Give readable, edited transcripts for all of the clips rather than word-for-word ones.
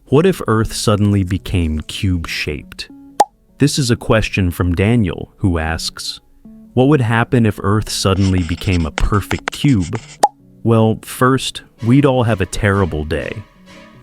What if Earth suddenly became cube-shaped? This is a question from Daniel, who asks, what would happen if Earth suddenly became a perfect cube? Well, first, we'd all have a terrible day.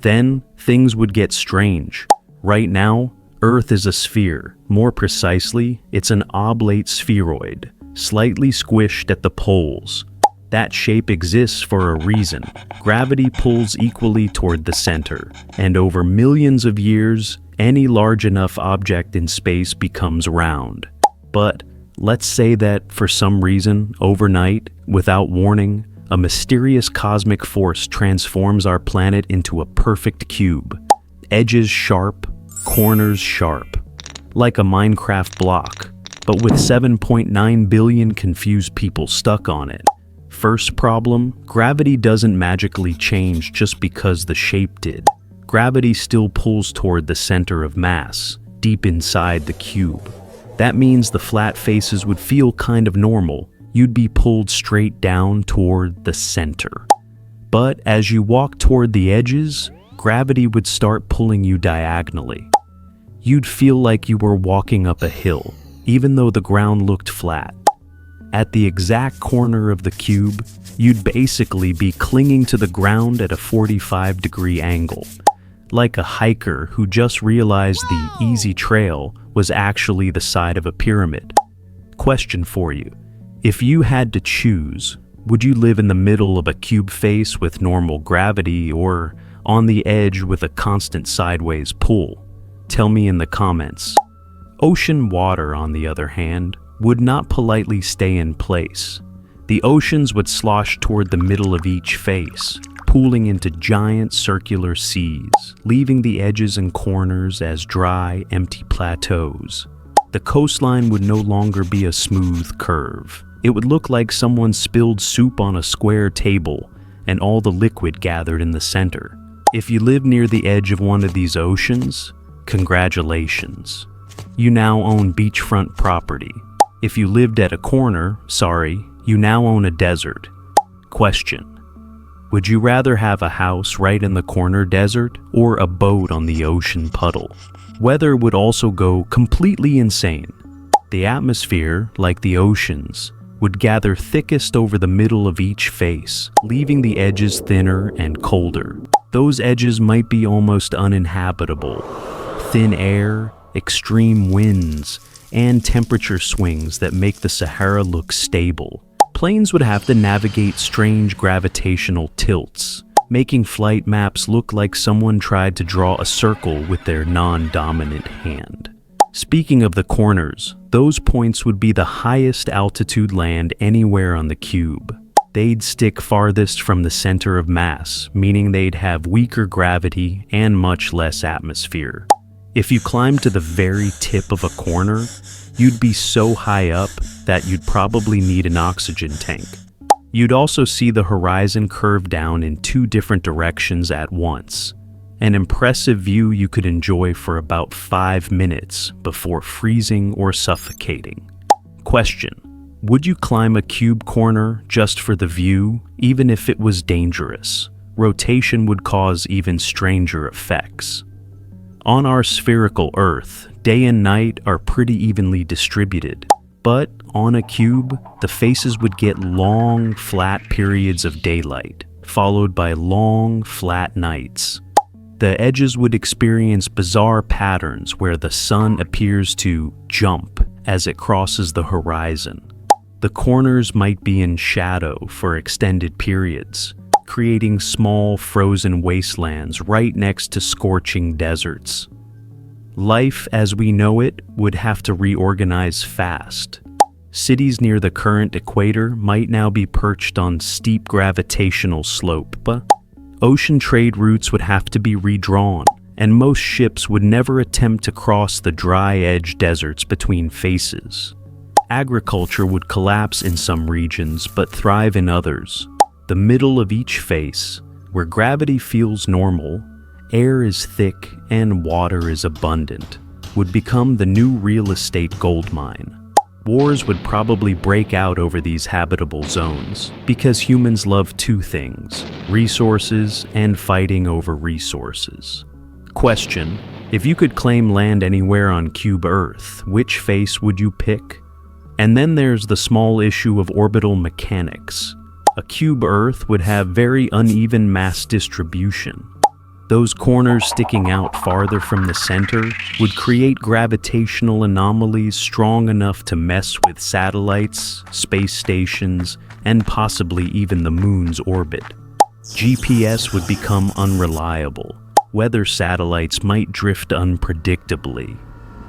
Then, things would get strange. Right now, Earth is a sphere. More precisely, it's an oblate spheroid, slightly squished at the poles. That shape exists for a reason. Gravity pulls equally toward the center, and over millions of years, any large enough object in space becomes round. But let's say that, for some reason, overnight, without warning, a mysterious cosmic force transforms our planet into a perfect cube. Edges sharp, corners sharp. Like a Minecraft block, but with 7.9 billion confused people stuck on it. First problem, gravity doesn't magically change just because the shape did. Gravity still pulls toward the center of mass, deep inside the cube. That means the flat faces would feel kind of normal. You'd be pulled straight down toward the center. But as you walk toward the edges, gravity would start pulling you diagonally. You'd feel like you were walking up a hill, even though the ground looked flat. At the exact corner of the cube, you'd basically be clinging to the ground at a 45-degree angle, like a hiker who just realized the easy trail was actually the side of a pyramid. Question for you. If you had to choose, would you live in the middle of a cube face with normal gravity or on the edge with a constant sideways pull? Tell me in the comments. Ocean water, on the other hand, would not politely stay in place. The oceans would slosh toward the middle of each face, pooling into giant circular seas, leaving the edges and corners as dry, empty plateaus. The coastline would no longer be a smooth curve. It would look like someone spilled soup on a square table and all the liquid gathered in the center. If you live near the edge of one of these oceans, congratulations. You now own beachfront property. If you lived at a corner, you now own a desert. Question. Would you rather have a house right in the corner desert or a boat on the ocean puddle? Weather would also go completely insane. The atmosphere, like the oceans, would gather thickest over the middle of each face, leaving the edges thinner and colder. Those edges might be almost uninhabitable. Thin air, extreme winds, and temperature swings that make the Sahara look stable. Planes would have to navigate strange gravitational tilts, making flight maps look like someone tried to draw a circle with their non-dominant hand. Speaking of the corners, those points would be the highest altitude land anywhere on the cube. They'd stick farthest from the center of mass, meaning they'd have weaker gravity and much less atmosphere. If you climbed to the very tip of a corner, you'd be so high up that you'd probably need an oxygen tank. You'd also see the horizon curve down in two different directions at once. An impressive view you could enjoy for about 5 minutes before freezing or suffocating. Question. Would you climb a cube corner just for the view, even if it was dangerous? Rotation would cause even stranger effects. On our spherical Earth, day and night are pretty evenly distributed. But on a cube, the faces would get long, flat periods of daylight, followed by long, flat nights. The edges would experience bizarre patterns where the sun appears to jump as it crosses the horizon. The corners might be in shadow for extended periods, creating small frozen wastelands right next to scorching deserts. Life as we know it would have to reorganize fast. Cities near the current equator might now be perched on steep gravitational slope. Ocean trade routes would have to be redrawn, and most ships would never attempt to cross the dry-edge deserts between faces. Agriculture would collapse in some regions but thrive in others. The middle of each face, where gravity feels normal, air is thick, and water is abundant, would become the new real estate goldmine. Wars would probably break out over these habitable zones, because humans love two things: resources and fighting over resources. Question: if you could claim land anywhere on cube Earth, which face would you pick? And then there's the small issue of orbital mechanics. A cube Earth would have very uneven mass distribution. Those corners sticking out farther from the center would create gravitational anomalies strong enough to mess with satellites, space stations, and possibly even the moon's orbit. GPS would become unreliable. Weather satellites might drift unpredictably.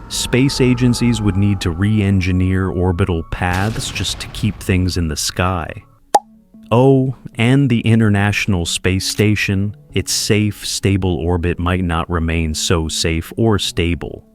Space agencies would need to re-engineer orbital paths just to keep things in the sky. Oh, and the International Space Station, its safe, stable orbit might not remain so safe or stable.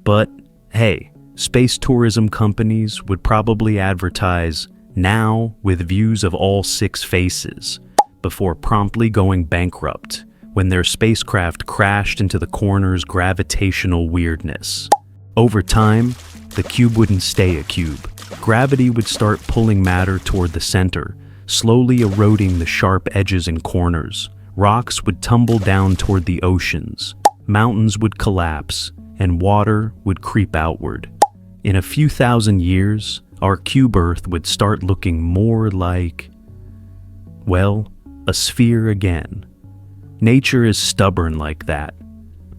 But, hey, space tourism companies would probably advertise "now with views of all 6 faces" before promptly going bankrupt when their spacecraft crashed into the corner's gravitational weirdness. Over time, the cube wouldn't stay a cube. Gravity would start pulling matter toward the center, slowly eroding the sharp edges and corners. Rocks would tumble down toward the oceans, mountains would collapse, and water would creep outward. In a few thousand years, our cube Earth would start looking more like, well, a sphere again. Nature is stubborn like that.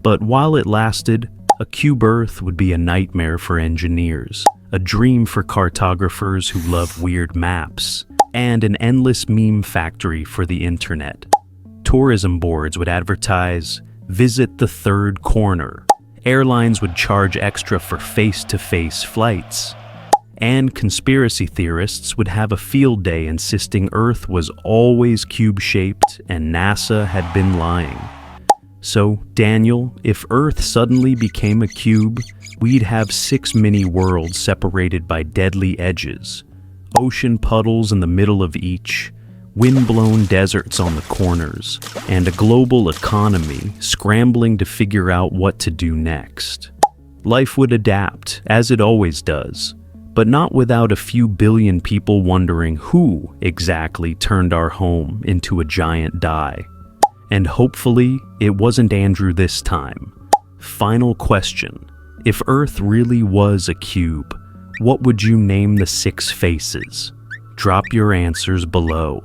But while it lasted, a cube Earth would be a nightmare for engineers, a dream for cartographers who love weird maps, and an endless meme factory for the internet. Tourism boards would advertise, "Visit the third corner." Airlines would charge extra for face-to-face flights. And conspiracy theorists would have a field day insisting Earth was always cube-shaped and NASA had been lying. So, Daniel, if Earth suddenly became a cube, we'd have 6 mini-worlds separated by deadly edges. Ocean puddles in the middle of each, wind-blown deserts on the corners, and a global economy scrambling to figure out what to do next. Life would adapt, as it always does, but not without a few billion people wondering who exactly turned our home into a giant die. And hopefully, it wasn't Andrew this time. Final question: if Earth really was a cube, what would you name the 6 faces? Drop your answers below.